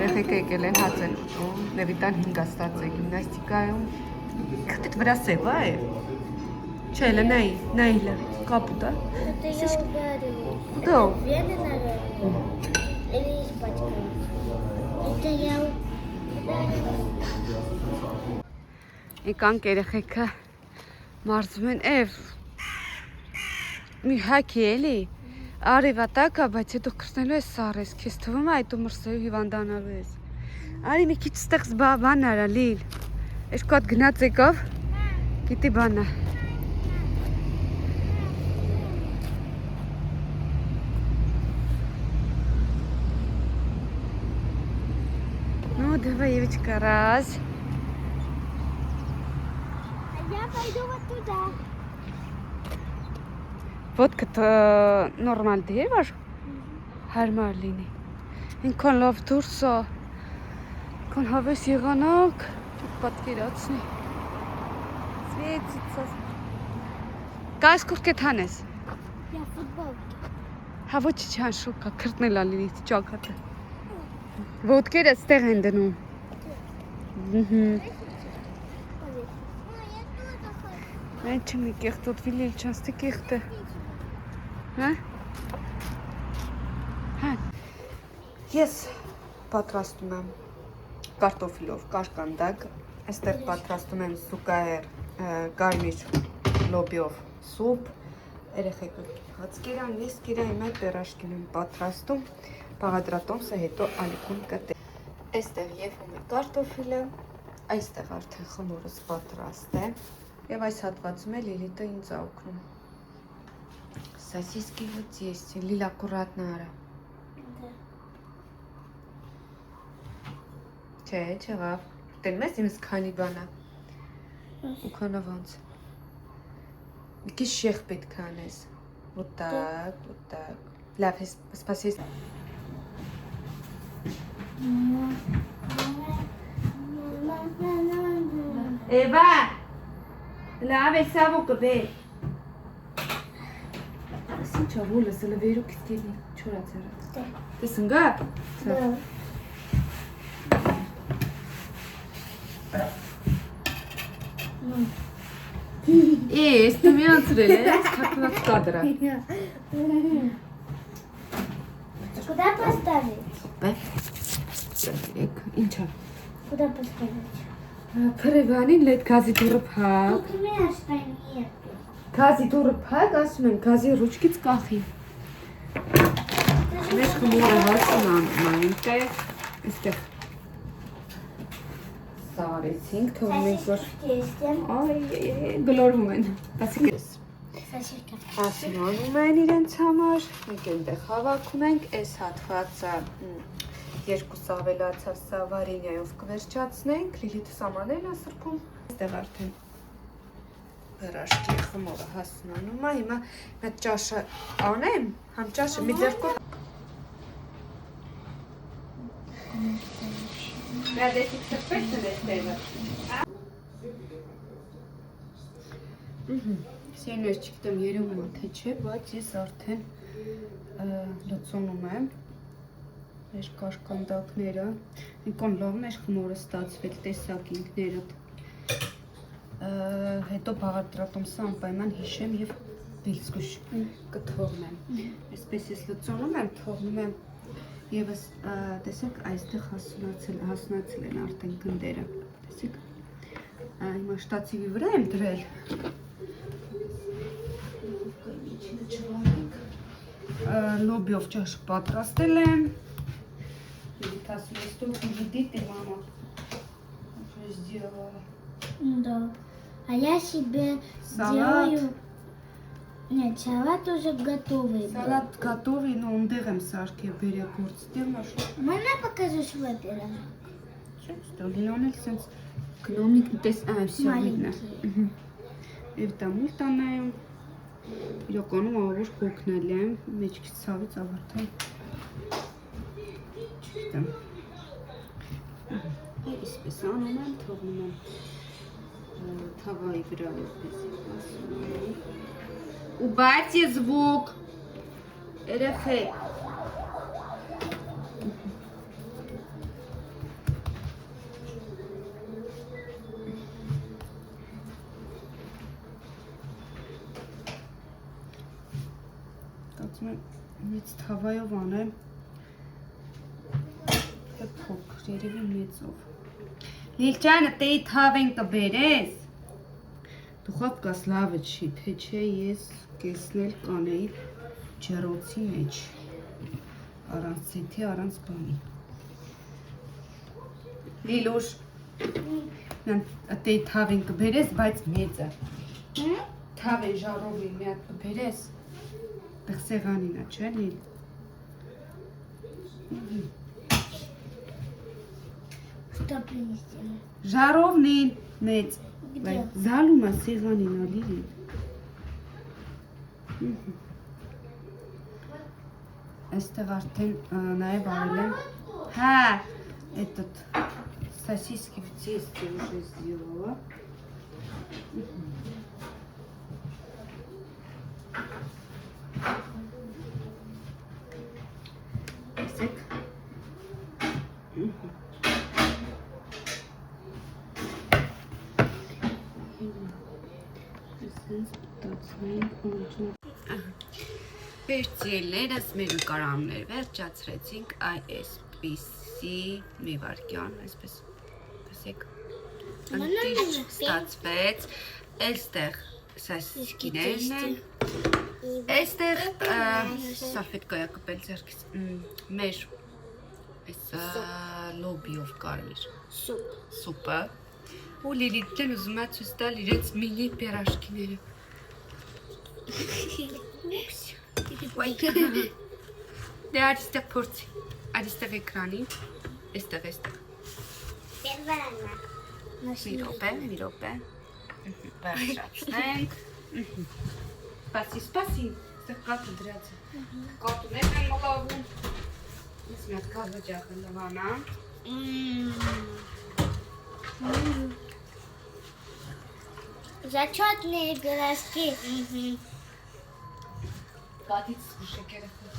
երեխեք եկել են հաց են ուտում, Լևիտան 5 աստած է գիմնաստիկայում։ Քտիտ վրա սև է։ Չէ, լա նայ, կապուտա։ Это я ударила. Да. Вены, наверное. Или испачкалась. Это я ударила. Եկանք երեխեքը մարզվում են մի հաքի էլի, արևատակ է, բայց հետո կրտնելու ես սար ես, կեզ թվում է այդ ու մրսեու հիվանդանալու ես։ Արի մի քիչ ստեղծ բան արա լիլ, էշկո հատ գնաց եկավ, գիտի բան է։ Ну, давай, Евочка, раз. Я пойду вот туда. Ոտքդ նորմալ դեր վար, հարմար լինի։ Ինքան լավ դուրս է, ինքան հավես եղանակ, պատկերացնի։ Սվեցիցա։ Կայս կուրկետ հանես։ Я футболки. Հա ոչ չան շուկա, կրտնել ալինի ճակատը։ Ոտքերը ստեղ են դնում։ Այն չմի կեղտոտ վիլիլ չանստի կեղտը։ Հա? Ես պատրաստում եմ կարտոֆիլով կաշկանդակ, այստեղ պատրաստում եմ զուգահեռ կարմիր լոբիով սուպ, երեխեքը հաց կերան, ես կերան այդ պերաշկին եմ պատրաստում, բաղադրատոմսը հետո ալիքում կտել։ Այստեղ եվում է կարտոֆիլը, այստեղ արդեն խմորս պատրաստ է և այս հատվածում է Լիլիտը ինձ օգնում։ Сосиски вот есть. Лиля, аккуратно, Ара. Да. Че, вав. Ты не знаешь, скани бана. У кого ванц? Какие шех петканес? Вот так, вот так. Лапис, спасибо. Эва, лапис саву кабе. Ինչ ավոլը սլը վերուք ստիլի չորած երած։ Դե սնգա։ Да. Ես դու մի անցրել ես, թակնակ կադրա։ Куда поставить? Բե։ Ինչա։ Куда поставить? Փրեվանին լետ գազի դուրը փակ։ Тут у меня что нет. Գազի դուրը փակ, ասում են գազի ռուչկից կախի։ Մեզ խմորը հասում այնտեղ, այստեղ սարեցինք, թողում ենք որ այ գլորվում են, տասիկ ես։ Ասիմանում են իրենց համար, մենք ենտեղ հավաքում ենք, ես հատվածը երկուս ավելացավ սա վարինյայով կվերջացնենք, լիլիթ սամաներն ասրպում, այստեղ արդեն Հրաշքի խմորը հասնանում է, հիմա մետ ճաշը անեմ, համ ճաշը մի ձերքով Ռադեսիկ սպեքտն ես տևը Սեներ չգիտեմ երում եմ թե չէ, բայց ես արդեն լծոնում եմ մեր կաշկանդակները ինքան լավն էր խմորը ստացվել տեսակ ինքներըտ հետո բաղադրատոմսը անպայման հիշեմ և բիլսկուշ կթողնեմ այսպես ես լծոնում եմ, թողնում եմ եվս տեսեք այստեղ հասունացել են արդեն գնդերը տեսեք հիմա շտացիվի վրա եմ դրել լոբիով ճաշը պատրաստել եմ ասում ես только ждите, мама уже сделала Да. А я себе Салат. делаю... Нет, салат уже готовый. Салат готовый, но он дыром сашки перекурт. Можно покажешь во-первых? Что, Лилионель сенс гномик тес, все видно. Evdə տանեմ, իրականում ավուր կոկնել եմ, մեջքից ցավից ավարտել։ Չգիտեմ։ Այսպես անում եմ, թողնում եմ թավայի վրա որպես Убавьте звук. Երեխեք։ ուզում եմ մեծ թավայով անեմ։ Թե փոքր, երևի մեծով։ Լիլջանը տեի թավ են կբերես։ Դուխովկաս լավը չի, թե չէ ես կեսնել կանեի ջեռոցի մեջ։ Առանց ցեթի, առանց բանի։ Լիլուշ, տեի թավ են կբերես, բայց մեծը։ Թավ են ժարով մի հատ կբերես։ Տեղ սեղանին է, չէ՞ Լիլ։ Что принести? Ժարովնին մեծ։ Զալում է սեղանին է Լիլի։ Այստեղ արդեն նաև արել եմ։ Հա, этот сосиски в тесте уже сделала. Տեսեք։ Վերջիելներս մեր նկարաններ վերջացրեցինք այսպիսի մի վարքյան, այսպես տեսեք ընտիշ ստացվեց, այստեղ սասիսկիներն են, այստեղ սալֆետկայա կպել ձեռքից մեր լոբիով կարել սուպը ու Լիլիթն ուզում է ցույց տալ իրենց մինի պերաշկիները։ Դե այստեղ փորձի, այստեղ էկրանի, այստեղ մի րոպե, վերջացնենք, սպասի, այստեղ կատը դրած է, կատուներ են մլավում, ես մի հատ կազը ջախը լվանամ, Зачетные пирожки. Կատից շեկերը խոտ։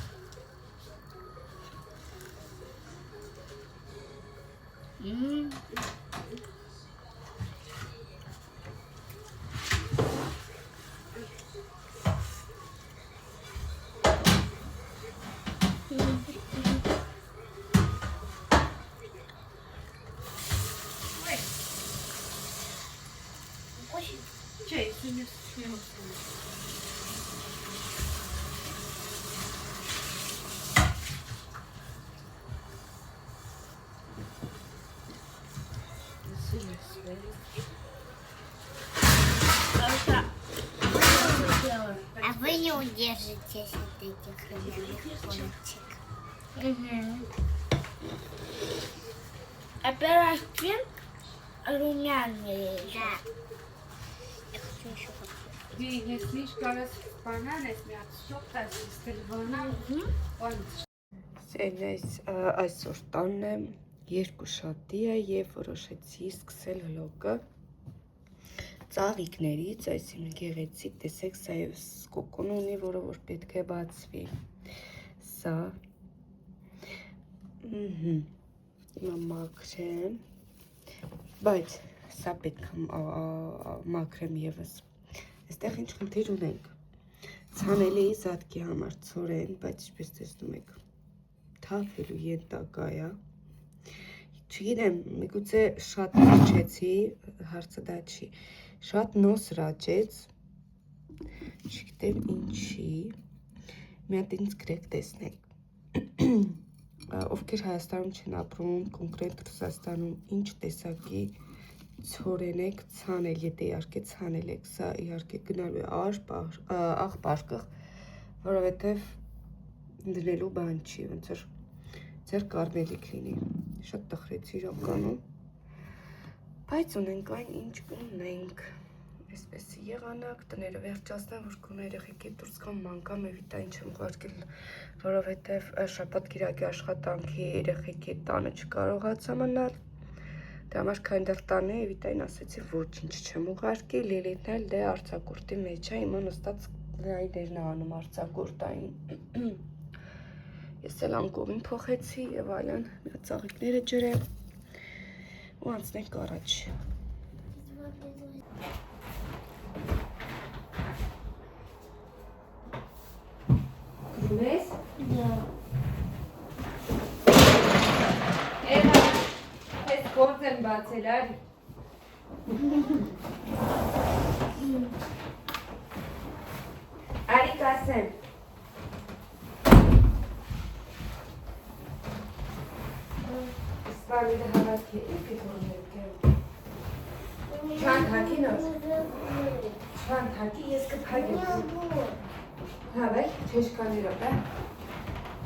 Չէ, ես А вы не удержитесь от этих румяных пончик. А пирожки румяные. Да. Я хочу еще попробовать. Ես միշտ կարես բանան ես մի հատ շոկ տաս ստել բանան այսօր տանն եմ երկու շատի է և որոշեցի սկսել հլոկը ծաղիկներից, այսինքն գեղեցիկ, տեսեք, սա ևս կոկոն ունի, որը որ պետք է բացվի, սա, հիմա մաքրեմ, բայց սա պետք է մաքրեմ ևս, այստեղ ինչ խնդիր ունենք, ցանել էի զատկի համար ցորեն, բայց ինչպես տեսնում եք, թափելու ետակա է, չգիտեմ, միգուցե շատ հաճեցի, հարցը դա չի, շատ նոս ռաճեց, չգիտեմ ինչի, մի հատ ինձ գրեք տեսնեք, ովքեր Հայաստանում չեն ապրում, կոնկրետ Ռուսաստանում ինչ տեսակի ցորեն եք ցանել, եթե իհարկե ցանել եք, սա իհարկե գնալու է աղբարկղ, որովհետև դնելու բան չի, ոնց որ ձեր կարմելիք լինի, շատ տխրեցի իրականում, բայց ունենք այն ինչ ունենք, այսպեսի եղանակ, տները վերջացնեմ, որ կոնը երեխեքի դուրս կամ մանկամ էվիտային չեմ ուղարկել, որովհետև շաբաթ կիրակի աշխատանքի երեխեքի տանը չկարողացա մնալ, դե համար քայնդեղ տանը էվիտային ասեցի ոչինչ չեմ ուղարկի, Լիլիթն էլ դե արձակուրդի մեջ է, հիմա նստած դերն անում արձակուրդային, ես էլ անկողին փոխեցի և այլն, մի հատ ծաղիկները ջրեմ ու անցնենք առաջ։ բացում ես։ Да. Էլա, ես գործ եմ բացել, արի։ Արի կասեմ։ Սպանիդը հավատքի ինքը թողնել կեմ։ Չանդ հակի նոր։ Չանդ հակի ես կպագեմ։ Հավայ, չեշկանիրով, է։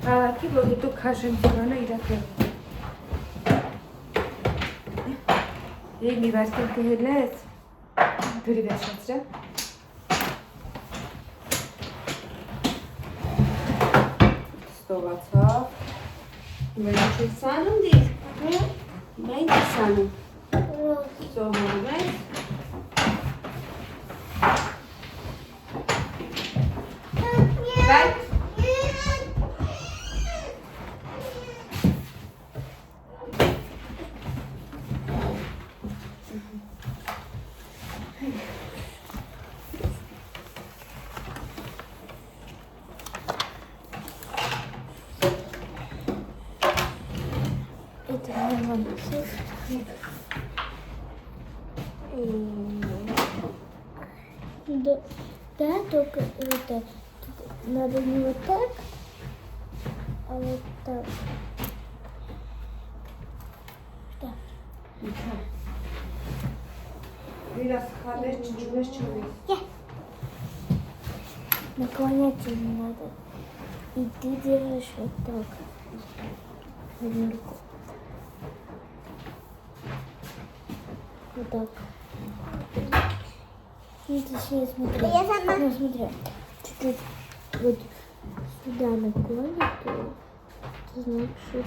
Հավատքի, որ հետո քաշեմ դիվանը իրակել։ Եկ մի վարկել կհել ես։ Դուրի վերշացրա։ Ստողացավ։ Մենք չեք սանում դիր։ Մենք չեք սանում։ Սողորում ես։ Բայց Это нормально. Да, да, только это надо не вот так, а вот так. Так. Վիրաս խալեր չջունես չունես։ Наклоняться не надо. И ты держишь вот так. Одну руку. Вот так. И точнее смотри. Я сама. Ну, смотри. Чуть-чуть вот сюда наклонит, то это значит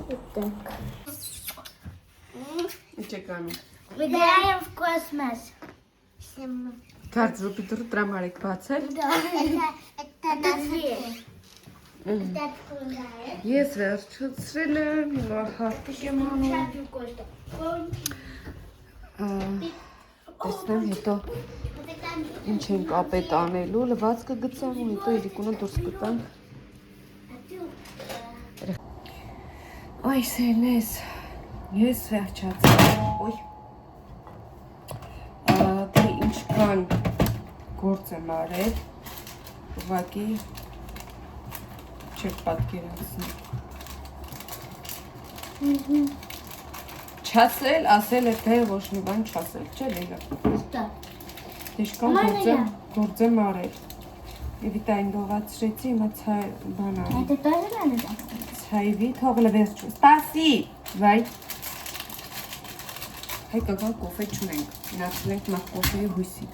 вот так. Չեկանում։ Играем в космос. Կարծ ռուպի դուր տրամար եք բացել։ Да. Это дверь. Это открывает. Ես վերջացրել եմ, հարտիկ եմ անում։ Сейчас кое-что. Տեսնեմ հետո ինչ ենք ապետ անելու, լվացքը գցեմ ու հետո իրիկունը դուրս կտամ։ Այ սերնես, ես վերջացրել, ոյ, թե ինչքան գործ եմ արել, ուղղակի չեք պատկերացնի։ Չասել, ասել է թե ոչ մի բան չասել, չէ լեգա։ Что? Դիշկան գործ եմ արել։ Եվիտային դողացրեցի, հիմա ցայ բան արի։ Это тоже надо так? Ցայվի թողը վերջու։ Սպասի, վայ։ Հայկա գալ կոֆե չունենք, նացնենք մա կոֆեի հույսի։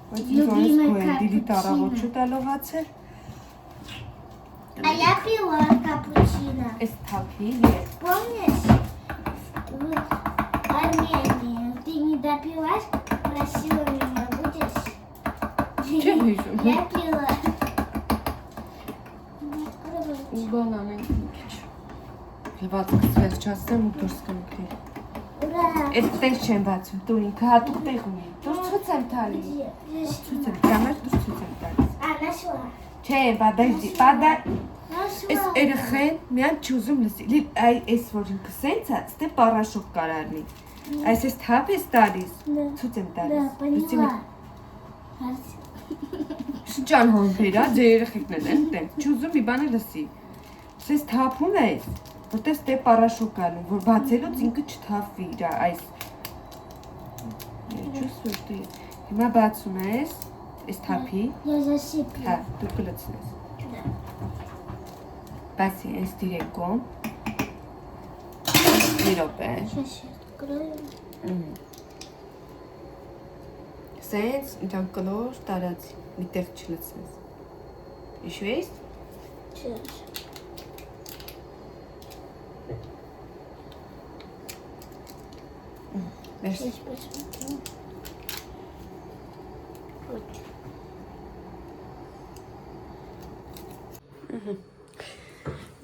Բայց ինձ անես կոյեն, դիլի տարավոտ չտալողացել։ А я пила капучино. Ես թափի ես։ Помнишь? В Армении ты не допилась, просила меня, будешь? Չէ հիշում։ Я пила. Բան անենք մի քիչ։ Լվացքս վերջացնեմ ու դուրս կմտնի։ Ура! Ես տեղ չեմ բացում, դու ինքը հատուկ տեղ ունի։ Դուրս ցույց եմ տալի։ Ցույց եմ տալի, դուրս ցույց եմ տալիս։ А, нашла. Չէ, բադայդի, բադայ։ Нашла. Ես երեխեն միան չուզում լսի։ Այ այս որ ինքը սենց է, ստե պարաշոկ կարարնի։ Այս ես թափ ես տալիս։ Да. Ցույց եմ Да, տալիս։ поняла. Շնչան հոմբեր, ձեր երեխեքն են ընտեն։ Չուզում մի բան լսի։ Ես թափում ես, որտեղ ստե պարաշոկ անում, որ բացելուց ինքը չթափվի իր այս։ Չուսուր դու։ Հիմա բացում ես, այս թափի, Я засыплю. հա, դու կլցնես։ Բացի այս դիրեկոմ։ Մի րոպե։ Сейчас я открою. Սենց իրան կլոր տարածի, միտեղ չլցնես։ Իշու ես։ Сейчас. Վերս։ Сейчас посмотрю. Вот.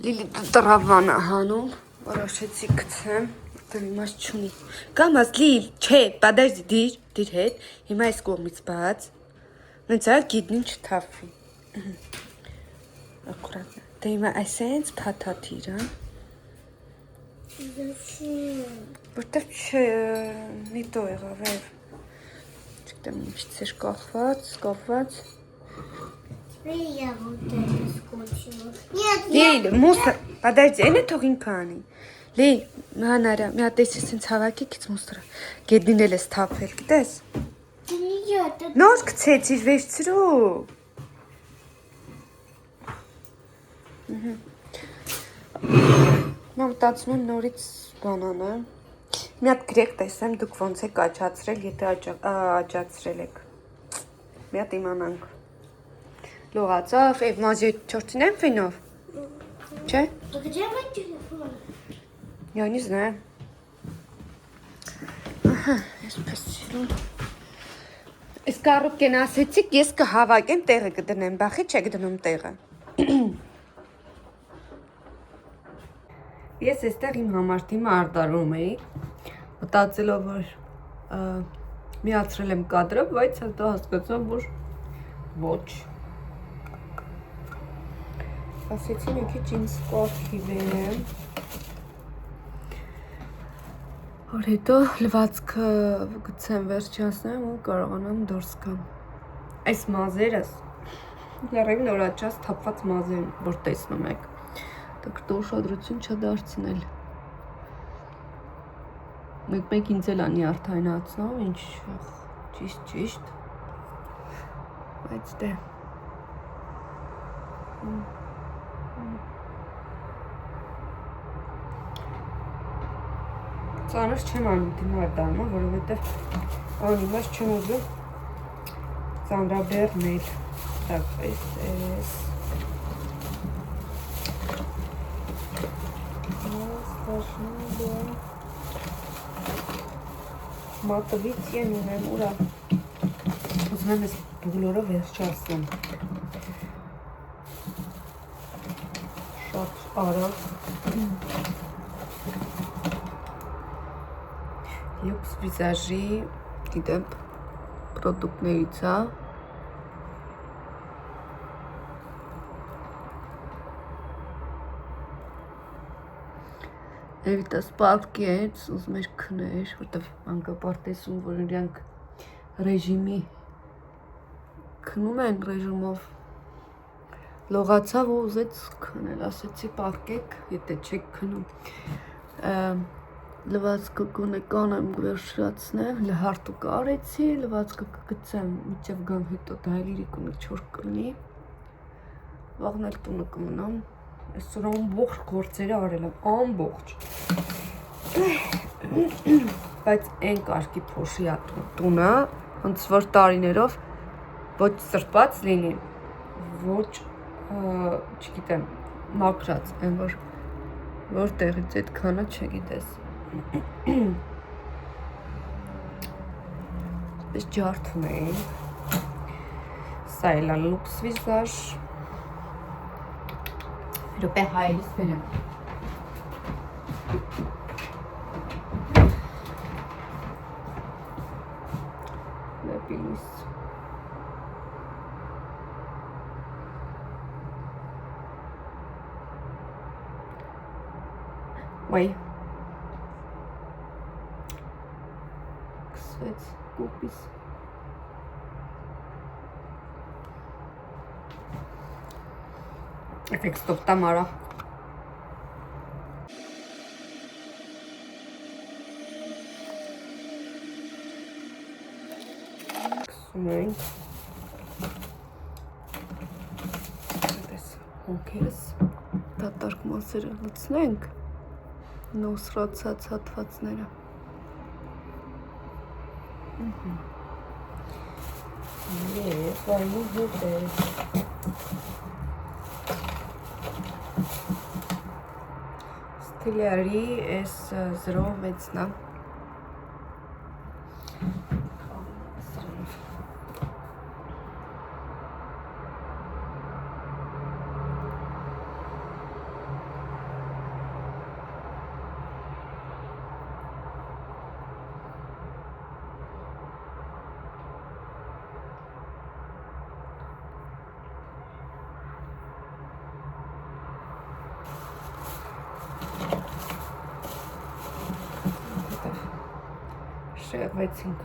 Լիլի տրավանը հանում, որոշեցի գցեմ, դրիմաս չունի։ Կամաս լիլ, չէ, подожди, դիր։ դիր հետ, հիմա այս կողմից բաց, նենց այլ գիտնին չթավվի, ակուրատ, դե հիմա այսենց պաթաթիր, որտև մի տո եղավև, չգտեմ ինչիցեր կախված, Я вот это скотчила. Нет, Լիլ, մուսր, պատայց, են է թող ինքը անի, Լիլ, մանարա, մի հատ ես ես հավաքի կից մուսրը, գեդին էլ ես թափել, գիտես, это նոր կցեցիր վերցրու, Նա մտածում եմ նորից բանանը, մի հատ գրեք տեսեմ, դուք ոնց եք աճացրել, եթե աճացրել եք, մի հատ իմանանք, լողացավ, և մազի չորցին եմ վինով, չէ, Где мой телефон? я не знаю, այսպես սիրում, Ես կարուկեն ասեցիք, ես կհավակեմ տեղը կդնեմ, բախի չեք դնում տեղը, Ես էստեղ իմ համար թիմը արտարում էի, մտածելով, որ միացրել եմ կադրը, բայց հետո հասկացա, որ ոչ։ Ասեցի մի քիչ ինձ կողքիվեմ, որ հետո լվացքը գցեմ վերջացնեմ ու կարողանամ դուրս գամ։ Այս մազերս, լեռևին օրաչած թափված մազեր, որ տեսնում եք։ Դոկտոր ուշադրություն չդարձնել։ Մեկ ինձ էլ անի արդայնացնով, ինչ ճիշտ, բայց դե։ Ծանր չեմ անում դիմար դարմա, որովհետև անիմաց չեմ ուզում ծանրաբեռնել, так, այս Մատվից են ունեմ ուրա, ուզում եմ ես բուլորը վերջացնեմ, շատ արագ, Lux վիզաժի, գիտեմ, պրոդուկտներից է, Էվիտա սպարկեց, ուզում էր քներ, որտև անկապար տեսում, որ իրանք ռեժիմի քնում են ռեժիմով լողացավ ու ուզեց քնել, ասեցի պարկեք, եթե չեք քնում, լվացքը կոնեկան եմ վերջրացնեմ, լհարտուկ արեցի, լվացքը կգցեմ, միջև գամ հետո դա էլ իրիկունը չոր կլնի, վաղն էլ տունը կմնամ, Այսօր ամբողջ գործերը արել եմ, ամբողջ, բայց են կարգի փոշի տունը, ոնց որ տարիներով ոչ սրբած լինի, ոչ, չգիտեմ, մաքրած, են որ տեղից այդ քանը չգիտես, պես ջարդում էին, սա էլ լուքս վիզաժ, Րոպե հայելիս բերեմ, լեպինիս, ոյ, կսվեց կուպիս, Էֆեկստով տամարա, կսում ենք, հոնքերս, դատարկ մասերը լցնենք, նոսրացած հատվածները, Ես, վայնի հետ ես, Ստիլյարի ես 06-ն է, շեղվեցինք։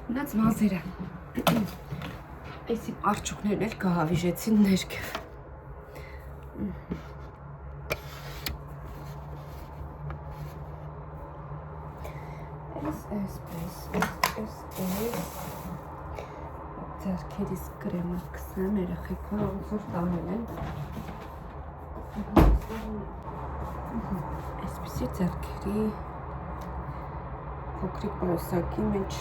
Մնաց մազերը։ Այս իմ արջուկներն էլ կհավիժեցին ներքև։ Ձեռքերիս կրեմը կսեմ, երեխեքները ոնց որ տանել են։ Այսպիսի ձեռքերի փոքրիկ պայուսակի մեջ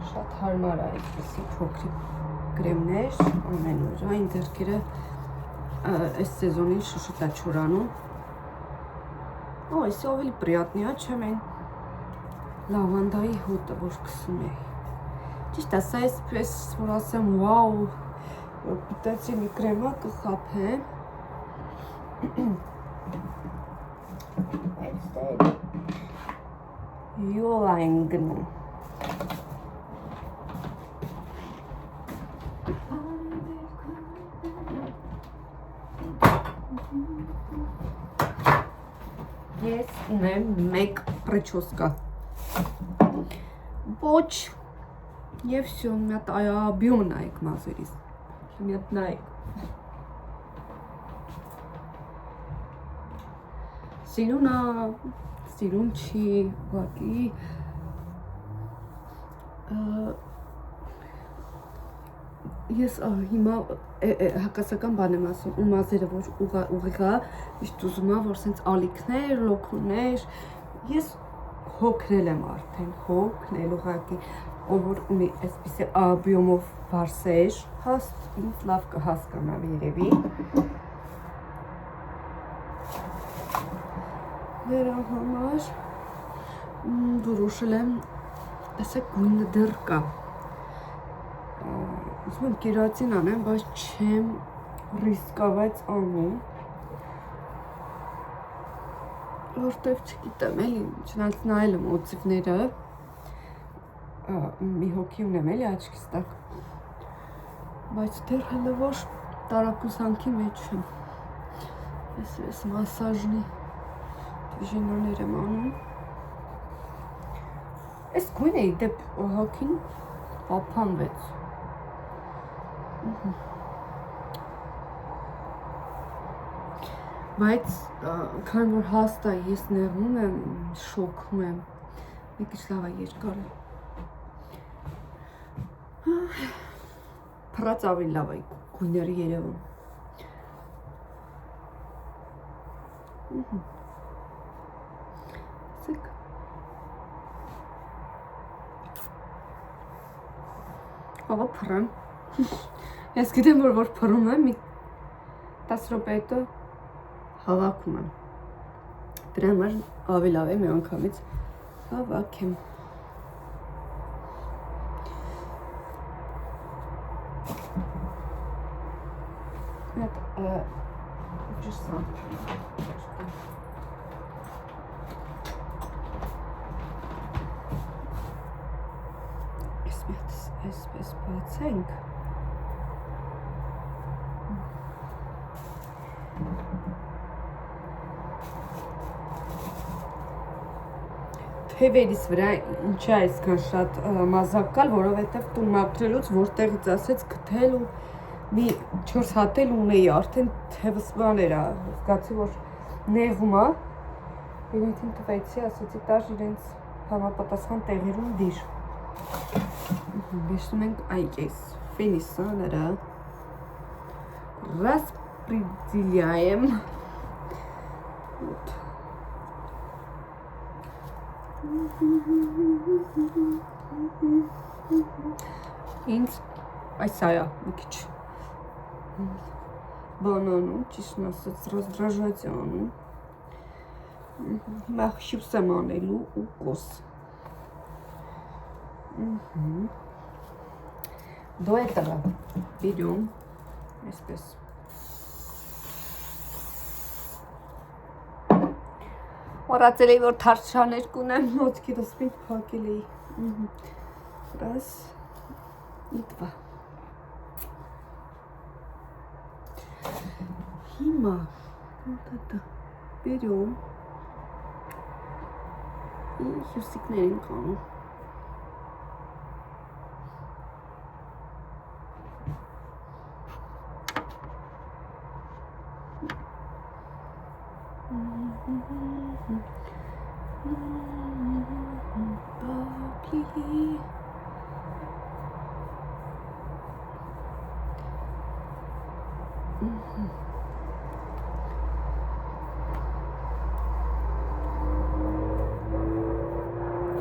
շատ հարմար է այսպիսի փոքրիկ կրեմներ, ամեն օր, այն ձեռքերը այս սեզոնին շուշուտ է չորանում։ Օ, այսի ավելի приятный, чем այն լավանդայի հոտը, որ կսում էի։ Ճիշտ է, սա այսպես, որ ասեմ, վաու, պիտեցի մի կրեմա կխափեմ։ Այստեղ յոլա են գնում։ Ես ունեմ մեկ պրեչոսկա։ Ոչ, և всё, մի հատ այաբյոն նայեք մազերիս։ Մի հատ նայեք։ Սիրուն է, սիրուն չի, ուղղակի ես հիմա հակասական բան եմ ասում, ու մազերը որ ուղիղ է, միշտ ուզում եմ, որ սենց ալիքներ, լոքուններ, ես հոգնել եմ արդեն, հոգնել ուղղակի, ով որ ունի այսպիսի աբյոմով վարսեր, հաստ ինձ լավ կհասկանա երևի։ Նրա համար որոշել եմ, տեսեք գույնը դեռ կա։ Ուզում եմ կերատին անեմ, բայց չեմ ռիսկավեց անում, որտև չգիտեմ էլի, չնայած նայել եմ օծիվները, մի հոգի ունեմ էլի աչքիս տակ, բայց դեռ հələ որ տարակուսանքի մեջ եմ, ես մասաժնի դիժինաներ եմ անում, ես գույն էի դեպ հոգին պապանվեց, բայց քան որ հաստ է ես նեղում եմ, շոքում եմ, մի քիչ լավ է երկար է։ Փռած ավելի լավ է գույները երևում։ Տեսեք։ Ահա փռեմ։ Ես գիտեմ որ փռում եմ, մի 10 րոպե հետո հավաքում եմ։ Դրա համար ավելի լավ է մի անգամից հավաքեմ։ Այդ ջսա։ Այսպես բացենք։ Թևերիս վրա ինչ է այսքան շատ մազակալ, որովհետև տուն ապրելուց որտեղից ասեց գտել ու մի 4 հատ էլ ունեի, արդեն թևս բաներ է, զգացի որ նեղում է, իրենքին տվեցի, ասեցի տար իրենց համապատասխան տեղերում դիր։ Բեշնում ենք այգես, ֆինիսաները, распределяем. Вот. Ինձ այս այա մի քիչ բանանում, ճիշտն ասած раздражать անում, հիմա հյուս եմ անելու ու կոս։ До этого берем Այսպես։ Մոռացել էի, որ թարշաներ կունեմ, մոծքերս պինդ փակել էի։ Раз, и два։ Հիմա вот это берем и հյուսիկներին կանում։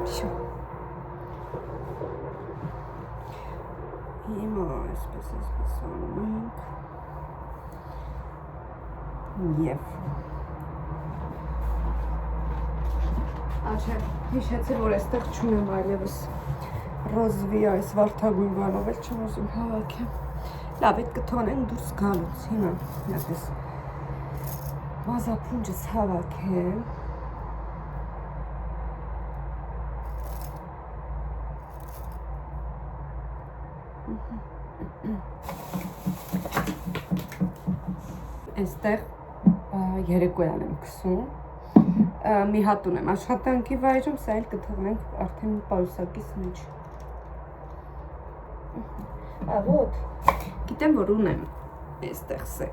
Всё. Հիմա այսպես անում ենք։ Եվ Աշե, հիշեցի, որ այստեղ չունեմ այլևս ռոզվի այս վարդագույն բանով էլ չեմ ուզում հավաքեմ։ Լավ, այդ կթողնենք դուրս գալուց, հիմա այդպես մազափունջս հավաքեմ։ Այստեղ երեկոյան եմ քսում։ Մի հատ ունեմ աշխատանքի վայրում, սա էլ կթողնենք արդեն պայուսակիս մեջ։ Вот, գիտեմ, որ ունեմ այստեղ սև։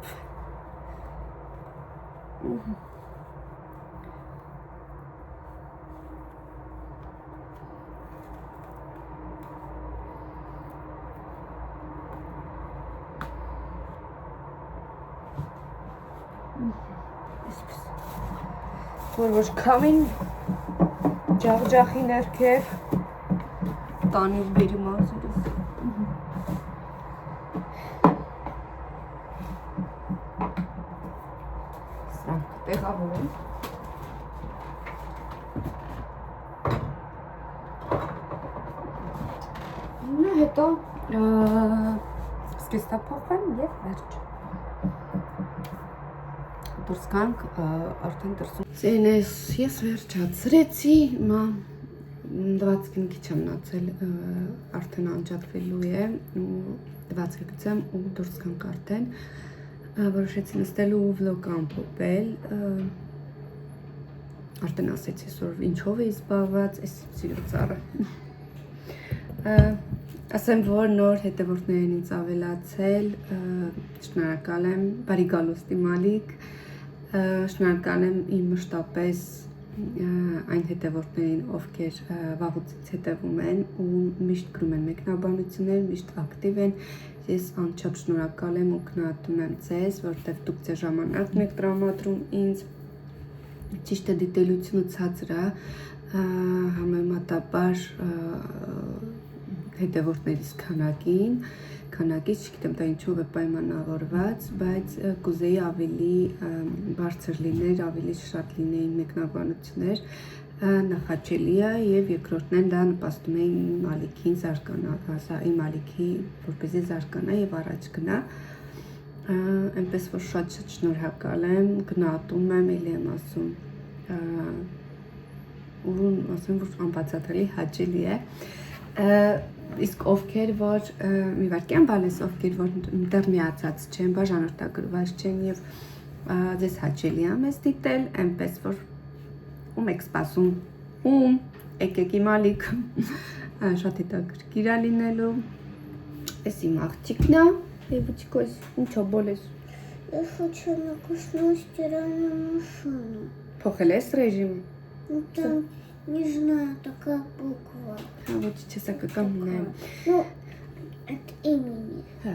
Որ ոչ քամին ջախջախի ներքև տանիվ բերի մազերս։ Սրանք տեղավորեմ։ Նա հետո սկիստափոխեմ և վերջ։ Դուրս կանք արդեն դրսում։ Ձենես ես վերջացրեցի, հիմա դվածքին քիչ եմ մնացել, արդեն անջատվելու է, դվածքը գցեմ ու դուրս կանք արդեն, որոշեցի նստելու ու վլոգ ամփոփել, արդեն ասեցի, որ ինչով էի զբաղված, այս սիրո ծառը։ Ասեմ, որ նոր հետևորդներ են ինձ ավելացել, շնորհակալ եմ, բարի գալուստի Մալիկ, շնորհակալ եմ իմ մշտապես այն հետևորդներին, ովքեր վաղուց հետևում են ու միշտ գրում են մեկնաբանություններ, միշտ ակտիվ են, ես անչափ շնորհակալ եմ ու գնահատում եմ ձեզ, որտեղ դուք ձեր ժամանակն եք տրամադրում ինձ, ճիշտ է դիտելությունը ցածր է, համեմատաբար հետևորդներիս քանակից, չգիտեմ դա ինչով է պայմանավորված, բայց կուզեի ավելի բարձր լիներ, ավելի շատ լինեին մեկնաբանություններ, նախաճելի է և երկրորդն դա նպաստում է իմ Մալիքին իմ Մալիքի, որպեսզի զարգանա և առաջ գնա, այնպես որ շատ շնորհակալ եմ, գնահատում եմ, էլի եմ ասում, ասեմ, որ անբացատրելի հաճելի է, իսկ ովքեր, որ մի վարկյան բալես, ովքեր, որ դեռ միացած չեն, բաժանորդագրված չեն և ձեզ հաճելի է մեզ դիտել, այնպես որ ում եք սպասում, եկեք իմ Մալիք, շատ հետաքրքիր է լինելու, էս իմ աղջիկն է, Девочка, ինչո բոլես։ Я хочу написать стиральную машину. Փոխել ես ռեժիմը։ Там, не знаю, такая буква. Вот сейчас կկամնեմ։ Ну, от имени. Հա։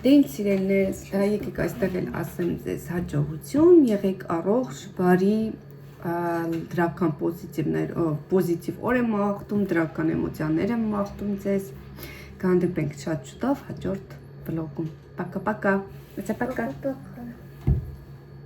Դե ինձ սիրելիներս, եկեք այստեղ էլ ասեմ ձեզ հաջողություն, եղեք առողջ, բարի, դրական պոզիտիվ օր եմ մաղթում, դրական էմոցիաներ եմ մաղթում ձեզ։ Կհանդիպենք շատ շուտով հաջորդ վլոգում։ Пока-пока։ Пока-пока։